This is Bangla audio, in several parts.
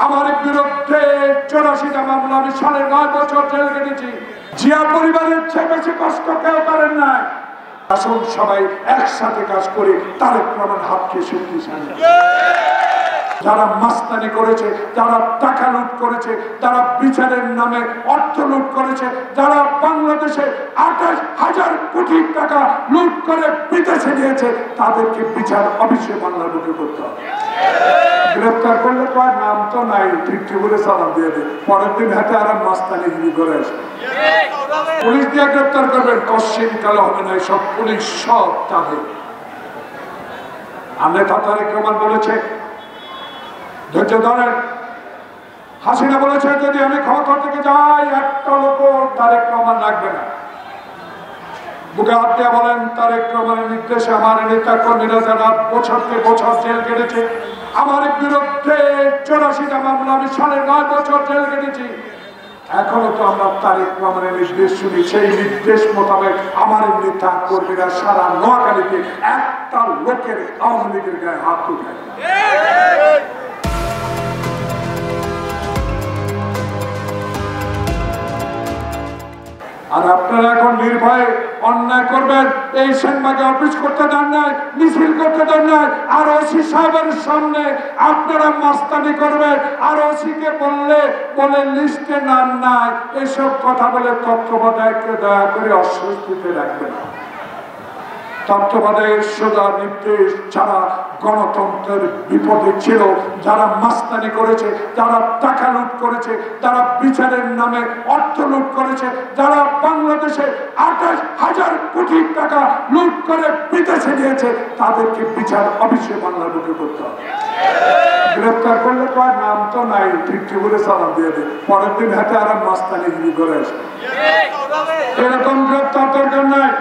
আমার বিরুদ্ধে 84টা মামলা, আমি 9.5 বছর জেল কেটেছি। জিয়া পরিবারের চেয়ে বেশি কষ্ট কেউ করেন নাই। আসুন সবাই একসাথে কাজ করে তারেক রহমান হাতকে শক্তিশালী। যারা মাস্তানি করেছে, যারা টাকা লুট করেছে, যারা বিচারের নামে অর্থ লুট করেছে, যারা বাংলাদেশে 28,000 কোটি টাকা লুট করে বিদেশে নিয়েছে, তাদেরকে বিচার অবশ্যই বাংলার বুকে করতে হবে। গ্রেফতার করলে তো আর নাম তো নাই, ঠিক বলে চালান দিয়ে দেয়, পরের দিন হাতে আর মাস্তানি গিরি করে আসবে। পুলিশ দিয়ে গ্রেফতার করবেন, কশ্চিন কালে হবে না, সব পুলিশ সব তাদের। আমরা তারেক রহমান বলেছে ধৈর্য ধরেন। হাসিনা বলেছে যদি আমি ক্ষমতা থেকে যাই একটা লোক তারেক রহমান লাগবে না। বুকে হাত দিয়ে বলেন তারেক রহমানের নির্দেশে আমার নেতা কর্মীরা যারা বছরকে বছর জেল কেটেছে, আমার বিরুদ্ধে 84টা মামলা, আমি 9.5 বছর জেল কেটেছি। এখনো তো আমরা তারেক রহমানের নির্দেশ শুনি, সেই নির্দেশ মোতাবেক আমার নেতা কর্মীরা সারা নোয়াখালীতে একটা লোকের আওয়ামী লীগের গায়ে হাত তুলে। আর আপনারা এখন নির্ভয়ে অন্যায় করবেন, এই সেনবাগে অফিস করতে দেন নাই, মিছিল করতে দেন নাই, আর ওসি সাহেবের সামনে আপনারা মাস্তানি করবেন, আর ওসিকে বলে লিস্টে নাম নাই, এসব কথা বলে তত্ত্বাবধায়ককে দয়া করে অস্বস্তিতে রাখবেন। তত্ত্বাবধায়কের সোজা নির্দেশ ছাড়া গণতন্ত্রের বিপদে ছিল। যারা মাস্তানি করেছে, যারা টাকা লুট করেছে, যারা বিচারের নামে অর্থ লুট করেছে, যারা বাংলাদেশে 28,000 কোটি টাকা লুট করে বিদেশে নিয়েছে, তাদেরকে বিচার অবশ্যই বাংলার বুকে করতে হবে। গ্রেফতার করলে তো আর নাম তো নাই, ঠিক বলে চালান দিয়ে দেয়, পরের দিন হাতে আর মাস্তানি গিরি করে আসবে। এরকম গ্রেফতার দরকার নাই।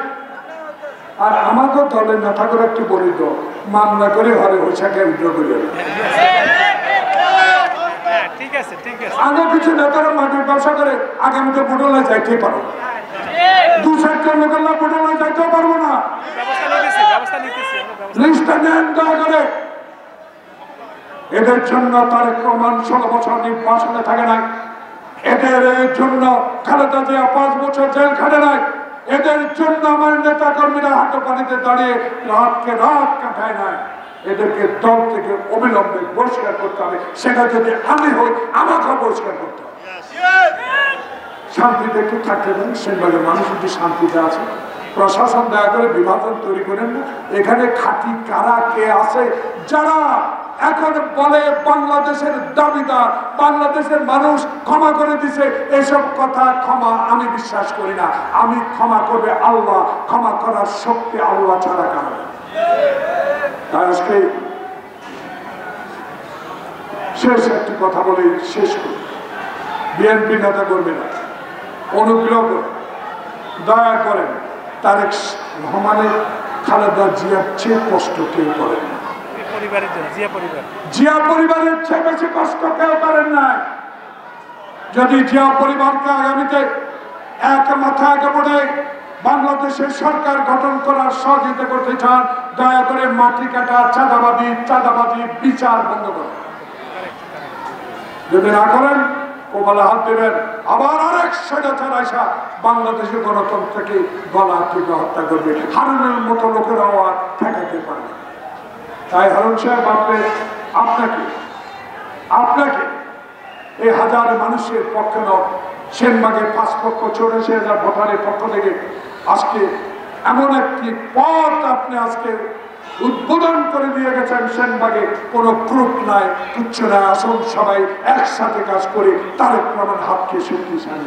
আর আমাকে দলের নেতা করে একটু বলি তো, মামলা করে ঘরে হইসাকে উদ্যোগ করি। আগে কিছু নেতারা মাটির ব্যবসা করে আগামীতে বুটলায় যাইতে পারো, 2-4টা লোকের বুটলায় যাইতেও পারবো না। লিস্টটা নেন দয়া করে। এদের জন্য তারেক রহমান 16 বছর নির্বাসনে থাকে নাই, এদের জন্য খালেদা জিয়া 5 বছর জেল খাটে নাই, এদের জন্য আমার নেতা কর্মীরা হাতে পানিতে দাঁড়িয়ে রাতকে রাত কাটায় নাই। এদেরকে দল থেকে অবিলম্বে বহিষ্কার করতে হবে। সেটা যদি আমি হই, আমাকে বহিষ্কার করতে হবে। শান্তিতে একটু থাকতে দেন, সেনবাগের মানুষ একটু শান্তিতে আছে। প্রশাসন দয়া করে বিভাজন তৈরি করেন না। এখানে খাঁটি কারা কে আছে, যারা এখন বলে বাংলাদেশের দাবিদার, বাংলাদেশের মানুষ ক্ষমা করে দিছে, এসব কথা ক্ষমা আমি বিশ্বাস করি না। আমি ক্ষমা করবে আল্লাহ, ক্ষমা করার শক্তি আল্লাহ ছাড়া কারণ। তাই আজকে শেষ একটি কথা বলে শেষ করি। বিএনপি নেতা কর্মীরা অনুগ্রহ করে দয়া করেন, তারেক রহমানের খালেদা জিয়ার চেয়ে কষ্ট কেউ করেন না। জিয়া পরিবারের চেয়ে বেশি কষ্ট কেউ করেন নাই। যদি জিয়া পরিবারকে আগামীতে এক মাথা একে পড়ে বাংলাদেশের সরকার গঠন করার সহযোগিতা করতে চান, দয়া করে মাটি কাটা, চাঁদাবাজি বিচার বন্ধ করেন। যদি না করেন, কপালে হাত দেবেন, আবার আরেক স্বৈরাচার আইসা বাংলাদেশের গণতন্ত্রকে গলা টিপে হত্যা করবে। হারুনের মতো লোকেরাও আর ঠেকাতে পারবে। তাই হারুন সাহেব, আপনাকে এই হাজার মানুষের পক্ষে নয়, সেনবাগের 5 লক্ষ 84,000 ভোটারের পক্ষ থেকে আজকে এমন একটি পথ আপনি আজকে উদ্বোধন করে দিয়ে গেছেন। সেনবাগে কোনো গ্রুপ নাই, তুচ্ছ নাই। আসুন সবাই একসাথে কাজ করে তারেক রহমান হাতকে শক্তিশালী।